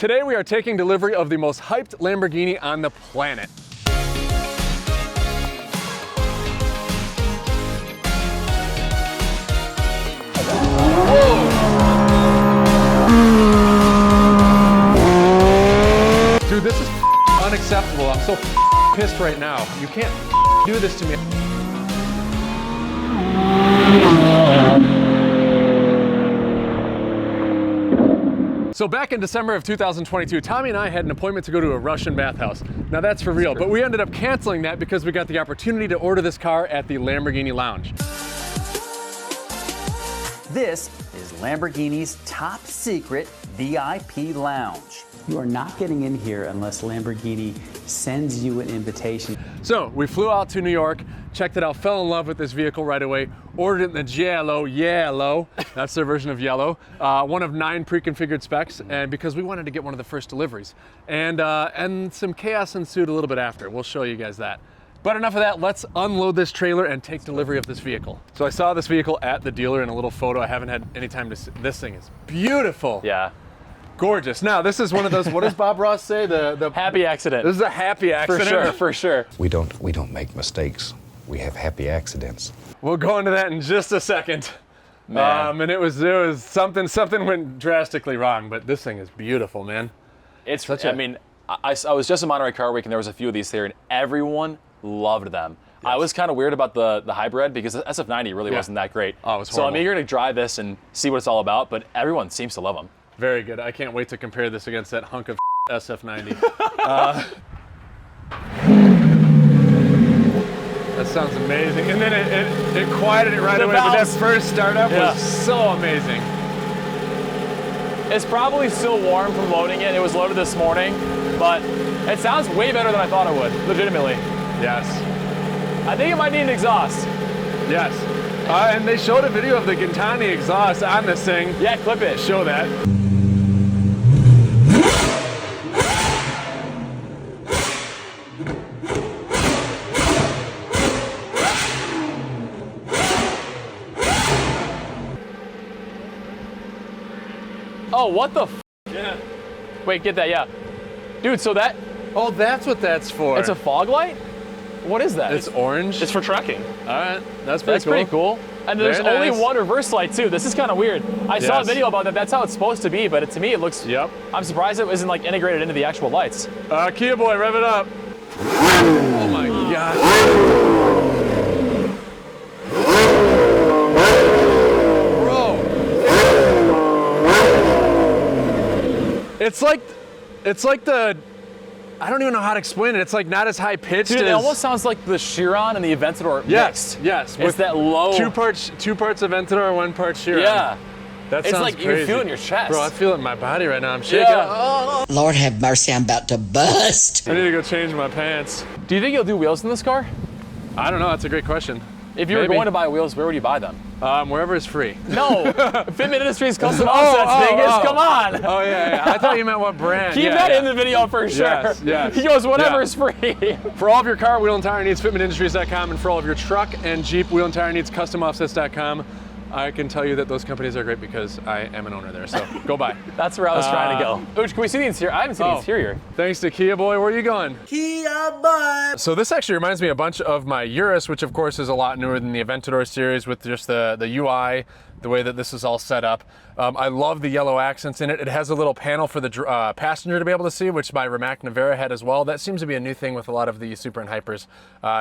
Today we are taking delivery of the most hyped Lamborghini on the planet. Dude, this is unacceptable. I'm so pissed right now. You can't do this to me. So back in December of 2022, Tommy and I had an appointment to go to a Russian bathhouse. Now that's for real, but we ended up canceling that because we got the opportunity to order this car at the Lamborghini Lounge. This is Lamborghini's top secret VIP lounge. You are not getting in here unless Lamborghini sends you an invitation. So we flew out to New York, checked it out, fell in love with this vehicle right away, ordered it in the yellow, that's their version of yellow, one of 9 pre-configured specs, and because we wanted to get one of the first deliveries. And some chaos ensued a little bit after. We'll show you guys that. But enough of that, let's unload this trailer and take delivery of this vehicle. So I saw this vehicle at the dealer in a little photo. I haven't had any time to see. This thing is beautiful. Yeah. Gorgeous. Now, this is one of those, what does Bob Ross say? The happy accident. This is a happy accident. For sure, for sure. We don't make mistakes. We have happy accidents. We'll go into that in just a second. Man. And it was something went drastically wrong, but this thing is beautiful, man. It's I mean, I was just in Monterey Car Week and there was a few of these here and everyone loved them. Yes. I was kind of weird about the hybrid because the SF90 really wasn't that great. Oh, it was so horrible. I'm eager to drive this and see what it's all about, but everyone seems to love them. Very good. I can't wait to compare this against that hunk of SF90. That sounds amazing. And then it quieted it right away, but that first startup was so amazing. It's probably still warm from loading it. It was loaded this morning, but it sounds way better than I thought it would, legitimately. Yes. I think it might need an exhaust. Yes. And they showed a video of the Gintani exhaust on this thing. Yeah, clip it. Show that. Oh, what the f? Yeah. Wait, get that, yeah. Dude, so that... Oh, that's what that's for. It's a fog light? What is that? It's orange? It's for trekking. All right, that's pretty cool. And there's only one reverse light too. This is kind of weird. I saw a video about that. That's how it's supposed to be, but to me it looks... Yep. I'm surprised it isn't like integrated into the actual lights. Kia boy, rev it up. Oh my gosh. It's like the, I don't even know how to explain it. It's like not as high pitched. Dude, it almost sounds like the Chiron and the Aventador mixed. Yes. Yes. It's that low. Two parts Aventador, 1 part Chiron. Yeah. That it's sounds like crazy. you feel it in your chest. Bro, I feel it in my body right now. I'm shaking. Yeah. Oh. Lord have mercy, I'm about to bust. I need to go change my pants. Do you think you'll do wheels in this car? I don't know. That's a great question. If you were going to buy wheels, where would you buy them? Wherever it's free. No, Fitment Industries custom offsets, Vegas. Come on. Oh yeah. I thought you meant what brand. Keep that in the video for sure. Yes. He goes, whatever is free. For all of your car, wheel, and tire needs, fitmentindustries.com, and for all of your truck and Jeep wheel and tire needs, customoffsets.com. I can tell you that those companies are great because I am an owner there, so go by. That's where I was trying to go. Ooch, can we see the interior? I haven't seen the interior. Thanks to Kia boy. Where are you going? Kia boy. So this actually reminds me a bunch of my Urus, which of course is a lot newer than the Aventador series with just the UI, the way that this is all set up. I love the yellow accents in it. It has a little panel for the passenger to be able to see, which my Rimac Nevera had as well. That seems to be a new thing with a lot of the Super and Hypers.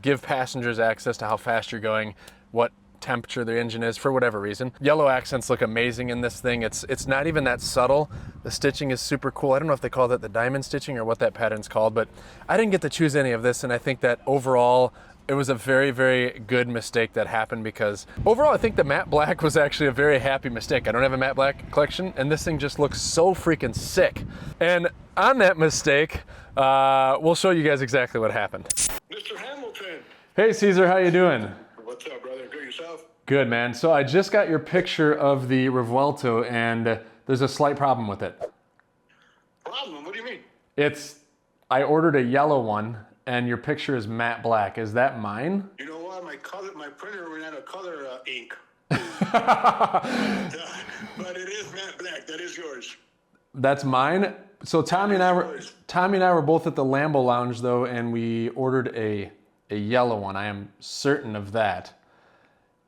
Give passengers access to how fast you're going, what temperature the engine is for whatever reason. Yellow accents look amazing in this thing. It's not even that subtle. The stitching is super cool. I don't know if they call that the diamond stitching or what that pattern's called, but I didn't get to choose any of this, and I think that overall it was a very, very good mistake that happened because overall I think the matte black was actually a very happy mistake. I don't have a matte black collection, and this thing just looks so freaking sick. And on that mistake, we'll show you guys exactly what happened. Mr. Hamilton. Hey Caesar, how you doing? What's up, brother? Good yourself? Good, man. So I just got your picture of the Revuelto, and there's a slight problem with it. Problem? What do you mean? I ordered a yellow one, and your picture is matte black. Is that mine? You know what? My printer ran out of color ink. But it is matte black. That is yours. That's mine? So Tommy and I were both at the Lambo Lounge though, and we ordered a yellow one. I am certain of that.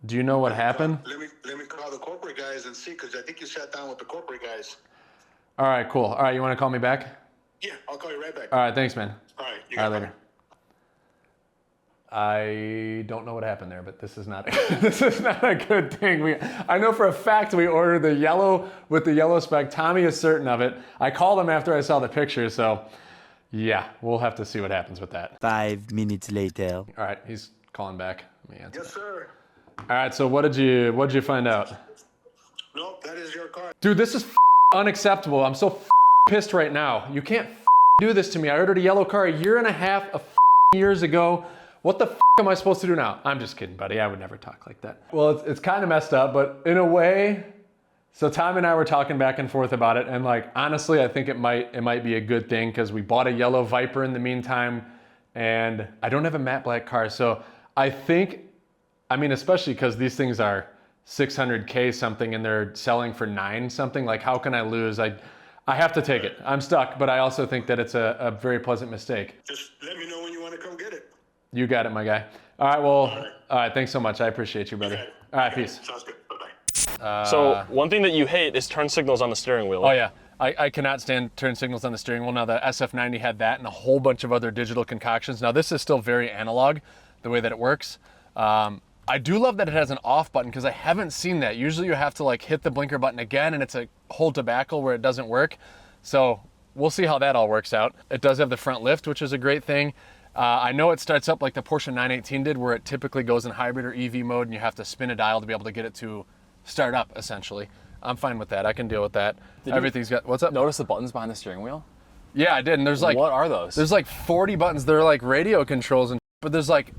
Do you know what happened? Let me call the corporate guys and see, because I think you sat down with the corporate guys. All right, cool. All right, you want to call me back? Yeah, I'll call you right back. All right, thanks, man. All right, you All got right, it. later. I don't know what happened there, but this is not this is not a good thing. I know for a fact we ordered the yellow with the yellow spec. Tommy is certain of it. I called him after I saw the picture, so yeah, we'll have to see what happens with that. 5 minutes later. All right, he's calling back. Let me answer. Yes, sir. All right, so what'd you find out? No, that is your car. Dude, this is unacceptable. I'm so pissed right now. You can't do this to me. I ordered a yellow car 1.5 years of years ago. What the am I supposed to do now? I'm just kidding, buddy. I would never talk like that. Well, it's kind of messed up, but in a way, so Tom and I were talking back and forth about it, and like honestly, I think it might be a good thing because we bought a yellow Viper in the meantime, and I don't have a matte black car, so I think, I mean, especially because these things are $600K something and they're selling for $9 something. Like, how can I lose? I have to take it. I'm stuck, but I also think that it's a very pleasant mistake. Just let me know when you want to come get it. You got it, my guy. All right, well, all right, thanks so much. I appreciate you, brother. All right, peace. Sounds good. Bye-bye. So one thing that you hate is turn signals on the steering wheel. Oh yeah, I cannot stand turn signals on the steering wheel. Now the SF90 had that and a whole bunch of other digital concoctions. Now this is still very analog, the way that it works. I do love that it has an off button because I haven't seen that. Usually you have to like hit the blinker button again and it's a hold tobacco where it doesn't work. So we'll see how that all works out. It does have the front lift, which is a great thing. I know it starts up like the Porsche 918 did, where it typically goes in hybrid or EV mode and you have to spin a dial to be able to get it to start up, essentially. I'm fine with that. I can deal with that. Everything's got, what's up? Notice the buttons behind the steering wheel? Yeah, I did. And there's like, what are those? There's like 40 buttons. They're like radio controls, but there's like,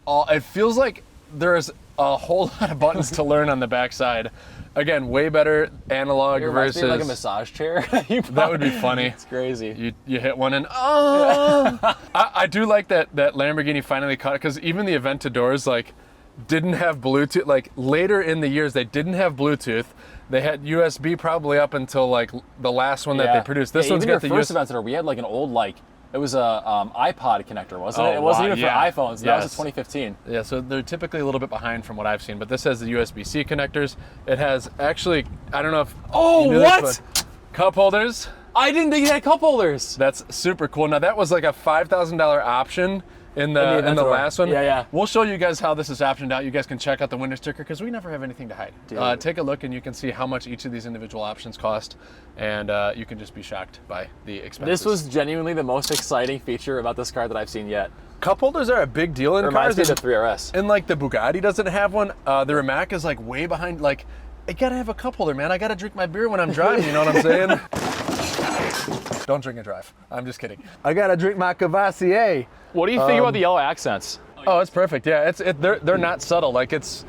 it feels like there's a whole lot of buttons to learn on the backside. Again, way better analog versus like a massage chair. That would be funny. It's crazy. You hit one and I do like that Lamborghini finally caught it, because even the Aventadors like didn't have Bluetooth. Like later in the years, they didn't have Bluetooth. They had USB probably up until like the last one that they produced. This one's even got the first Aventador. We had like an old it was a iPod connector, wasn't it? It wasn't even for iPhones. That was in 2015. Yeah, so they're typically a little bit behind from what I've seen, but this has the USB-C connectors. It has actually, I don't know if Oh, you knew what? this, but cup holders. I didn't think it had cup holders. That's super cool. Now that was like a $5,000 option in the last one. Yeah. We'll show you guys how this is optioned out. You guys can check out the window sticker because we never have anything to hide. Take a look and you can see how much each of these individual options cost, and you can just be shocked by the expenses. This was genuinely the most exciting feature about this car that I've seen yet. Cup holders are a big deal in Reminds cars. me of the 3RS. And like the Bugatti doesn't have one. The Rimac is like way behind. Like, I gotta have a cup holder, man. I gotta drink my beer when I'm driving. You know what I'm saying? Don't drink and drive. I'm just kidding. I gotta drink my Cavassier. What do you think about the yellow accents? Oh, it's perfect. Yeah, they're not subtle. Like it's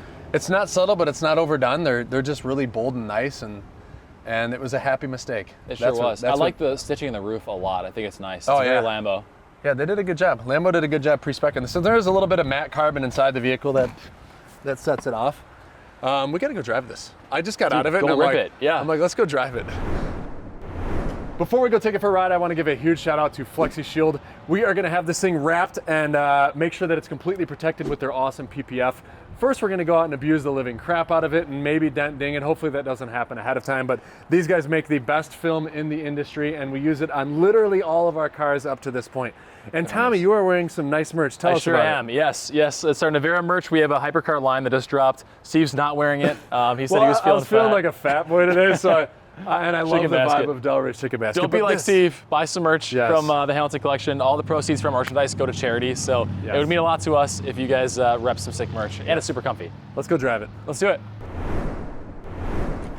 not subtle, but it's not overdone. They're just really bold and nice, and it was a happy mistake. It sure was. I like the stitching in the roof a lot. I think it's nice. It's very Lambo. Yeah, they did a good job. Lambo did a good job pre-spec'ing this. So there's a little bit of matte carbon inside the vehicle that sets it off. We gotta go drive this. I just got out of it. Go and rip it. Yeah. I'm like, let's go drive it. Before we go take it for a ride, I want to give a huge shout out to Flexi Shield. We are going to have this thing wrapped and make sure that it's completely protected with their awesome PPF. First, we're going to go out and abuse the living crap out of it and maybe dent ding it. Hopefully that doesn't happen ahead of time, but these guys make the best film in the industry and we use it on literally all of our cars up to this point. And Tommy, you are wearing some nice merch. Tell us about it. I sure am. Yes. It's our Navera merch. We have a hypercar line that just dropped. Steve's not wearing it. He said he was feeling feeling fat. like a fat boy today, so and I love the basket. vibe of Delridge Chicken Basket. Don't be like Steve. Buy some merch from the Hamilton collection. All the proceeds from merchandise go to charity. So it would mean a lot to us if you guys rep some sick merch. And it's super comfy. Let's go drive it. Let's do it.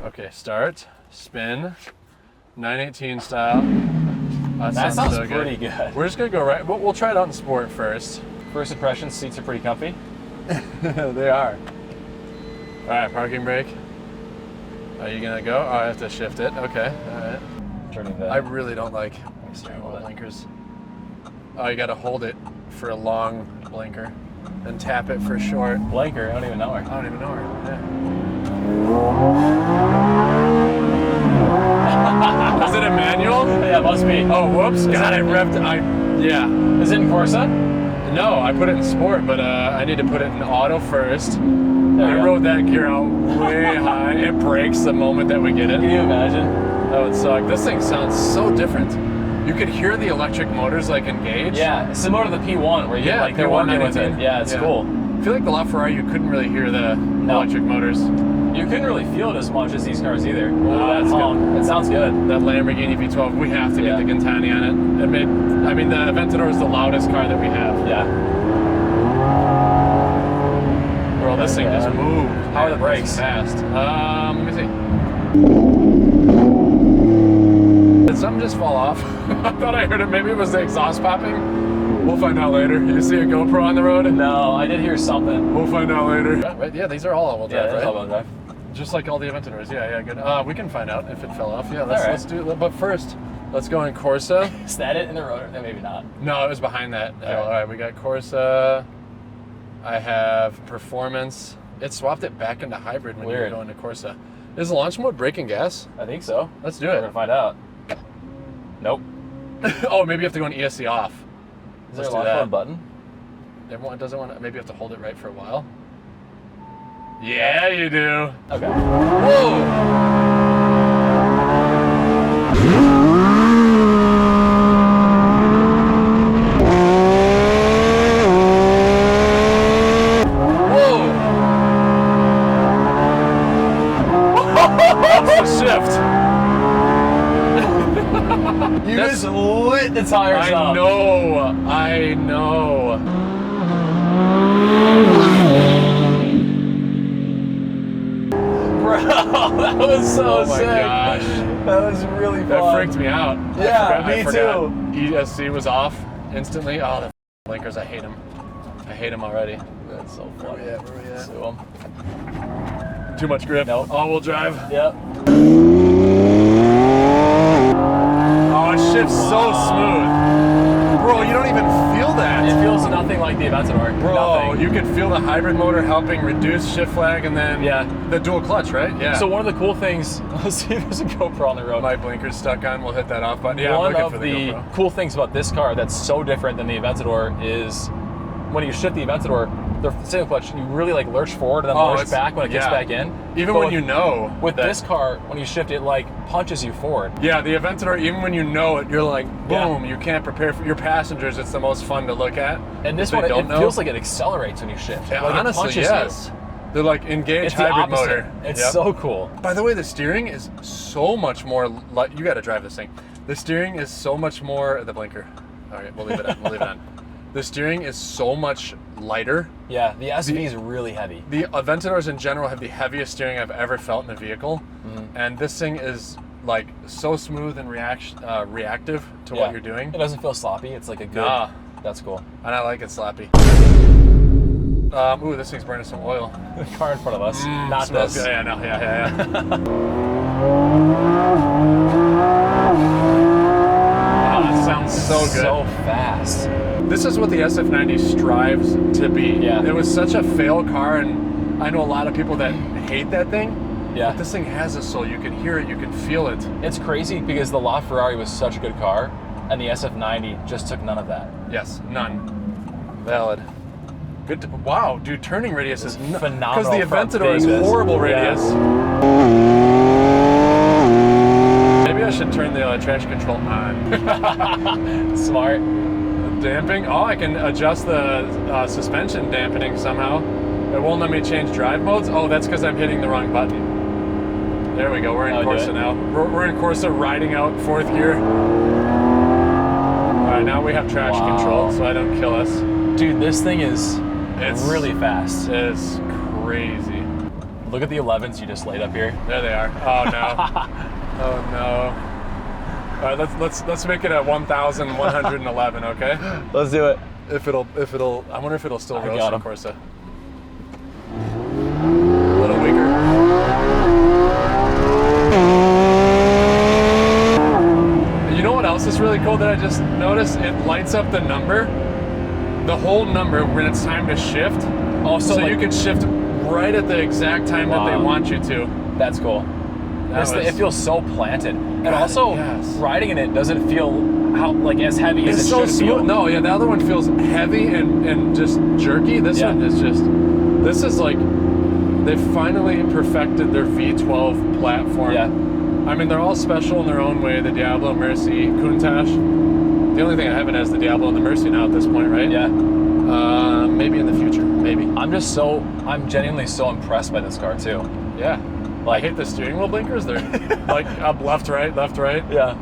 Okay, start, spin, 918 style. That sounds so pretty good. We're just gonna go right. We'll try it out in sport first. First impressions, seats are pretty comfy. They are. All right, parking brake. Are you gonna go? Oh, I have to shift it. Okay, all right. Turning the. I really don't like blinkers. Oh, you gotta hold it for a long blinker, then tap it for short. Blinker. I don't even know her. I don't even know her. Yeah. Was it a manual? Yeah, it must be. Oh, whoops. God, I revved. Yeah. Is it in Corsa? No, I put it in sport, but I need to put it in auto first. There I you go. rode that gear out way high. It breaks the moment that we get it. Can you imagine? That would suck. This thing sounds so different. You could hear the electric motors like engage. Yeah, similar to the P1 where you Yeah, like they're working with it. 119. Yeah, it's cool. I feel like the LaFerrari, you couldn't really hear the electric motors. You couldn't really feel it as much as these cars either. That's good. It sounds good. That Lamborghini V12, we have to get the Gintani on it. It made, I mean, the Aventador is the loudest car that we have. Yeah. Bro, this thing just moved. How are the brakes? Fast. Let me see. Did something just fall off? I thought I heard it. Maybe it was the exhaust popping. We'll find out later. You see a GoPro on the road? No, I did hear something. We'll find out later. Right, yeah, these are all-wheel drive, Yeah, right? that's all-wheel drive. Just like all the Aventadors. Yeah, good. We can find out if it fell off. Yeah, right. let's do it. But first, let's go in Corsa. Is that it in the road? Maybe not. No, it was behind that. All right. All right, we got Corsa. I have Performance. It swapped it back into hybrid when you were going to Corsa. Is launch mode braking gas? I think so. Let's do We're it. gonna find out. Nope. Oh, maybe you have to go in ESC off. Is there Let's a do launch that. mode button? Everyone doesn't want to. Maybe you have to hold it right for a while. Yeah, you do. Okay. Whoa! You just lit the tires up. I know. Bro, that was so Oh my sick. gosh. That was really fun. That freaked me out. Yeah, I me forgot too. ESC was off instantly. Oh, the blinkers, I hate them. I hate them already. That's so funny. Where we at? Sue 'em. Too much grip. Nope. All-wheel drive. Yep. Oh, it shifts so smooth. Bro, you don't even feel that. It feels nothing like the Aventador. Bro, Nothing. you can feel the hybrid motor helping reduce shift lag, and then the dual clutch, right? Yeah. So one of the cool things, let's see if there's a GoPro on the road. My blinker's stuck on. We'll hit that off button. Yeah, One I'm looking of for the GoPro. cool things about this car that's so different than the Aventador is when you shift the Aventador, the single clutch, you really like lurch forward and then lurch back when it gets back in. Even But when you know. With this car, when you shift it, like punches you forward. Yeah, the Aventador, even when you know it, you're like, boom, you can't prepare for your passengers. It's the most fun to look at. And this If they one, it don't know. feels like it accelerates when you shift. Yeah, like honestly, it punches yes. you. They're like engaged It's the hybrid opposite. motor. It's Yep. so cool. By the way, the steering is so much more. You got to drive this thing. The steering is so much more. The blinker. All right, we'll leave it on. We'll leave it on. The steering is so much lighter. Yeah, the SV is really heavy. The Aventadors in general have the heaviest steering I've ever felt in a vehicle, and this thing is like so smooth and reactive to what you're doing. It doesn't feel sloppy. It's like a good. Nah. That's cool. And I like it sloppy. Ooh, this thing's burning some oil. The car in front of us, not Smells this. good. Yeah, no, yeah. Oh, that sounds so good. So fast. This is what the SF90 strives to be. Yeah. It was such a fail car, and I know a lot of people that hate that thing. Yeah. But this thing has a soul. You can hear it. You can feel it. It's crazy because the LaFerrari was such a good car, and the SF90 just took none of that. Yes, none. Valid. Good. Wow, dude, turning radius is phenomenal. Because the for Aventador is Vegas. horrible Yeah. radius. Maybe I should turn the traction control on. Smart. Damping. Oh, I can adjust the suspension dampening somehow. It won't let me change drive modes. Oh, that's because I'm hitting the wrong button. There we go. We're in Corsa now. We're in Corsa riding out fourth gear. All right, now we have traction control, so I don't kill us. Dude, this thing is It's really fast. It's crazy. Look at the 11s you just laid up here. There they are. Oh no. Oh no. All right, let's make it at 1,111. Okay. Let's do it. If it'll, I wonder if it'll still roast got in him. Corsa. A little weaker. You know what else is really cool that I just noticed? It lights up the number, the whole number when it's time to shift. Oh, So like, you can shift right at the exact time that they Wow. want you to. That's cool. That It was- feels so planted. And also, yes. riding in it doesn't feel as heavy as It's it so should smooth. feel. No, yeah, the other one feels heavy and just jerky. This one is just, this is like, they've finally perfected their V12 platform. Yeah. I mean, they're all special in their own way. The Diablo, Mercy, Countach. The only thing I haven't is the Diablo and the Mercy now at this point, right? Yeah. Maybe in the future, maybe. I'm genuinely so impressed by this car too. Yeah. I hate the steering wheel blinkers. They're like up, left, right, left, right. Yeah.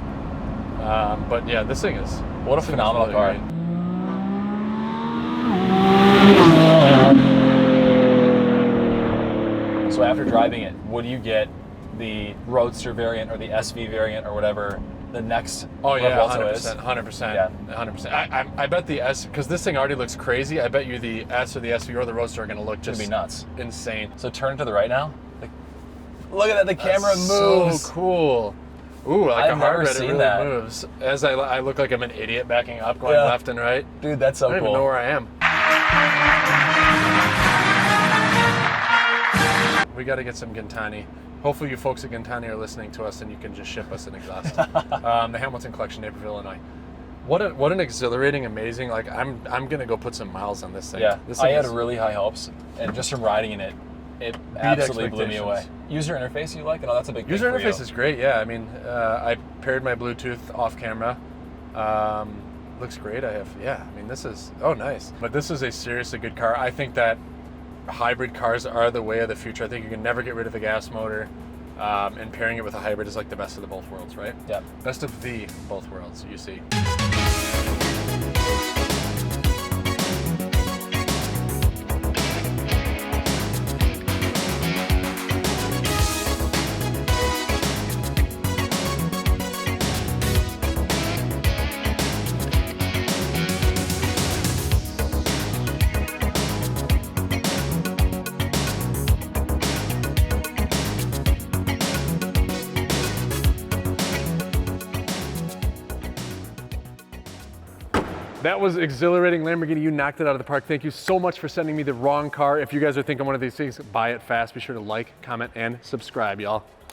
But yeah, this thing is, What a phenomenal car. great. So after driving it, would you get the Roadster variant or the SV variant or whatever the next Oh yeah, Revuelto is? 100%. Yeah. 100%. I bet the S, because this thing already looks crazy. I bet you the S or the SV or the Roadster are going to look It's gonna just be nuts. insane. So turn to the right now. Look at that, the camera That's moves. So cool. Ooh, like I've a never hybrid, it seen really that. moves. As I look like I'm an idiot backing up, going Yeah. left and right. Dude, that's so I don't cool. even know where I am. We got to get some Gintani. Hopefully you folks at Gintani are listening to us and you can just ship us an exhaust. The Hamilton Collection, Naperville, Illinois. What an exhilarating, amazing, like I'm gonna go put some miles on this thing. Yeah, This I thing had is- really high hopes, and just from riding in it, it absolutely blew me away. expectations. User interface you like? I know that's a big User thing for interface you. is great, yeah. I mean, I paired my Bluetooth off camera. Looks great. I mean, this is, nice. But this is a seriously good car. I think that hybrid cars are the way of the future. I think you can never get rid of the gas motor. And pairing it with a hybrid is like the best of the both worlds, right? Yeah. Best of the both worlds, you see. That was exhilarating. Lamborghini, you knocked it out of the park. Thank you so much for sending me the wrong car. If you guys are thinking one of these things, buy it fast. Be sure to like, comment, and subscribe, y'all.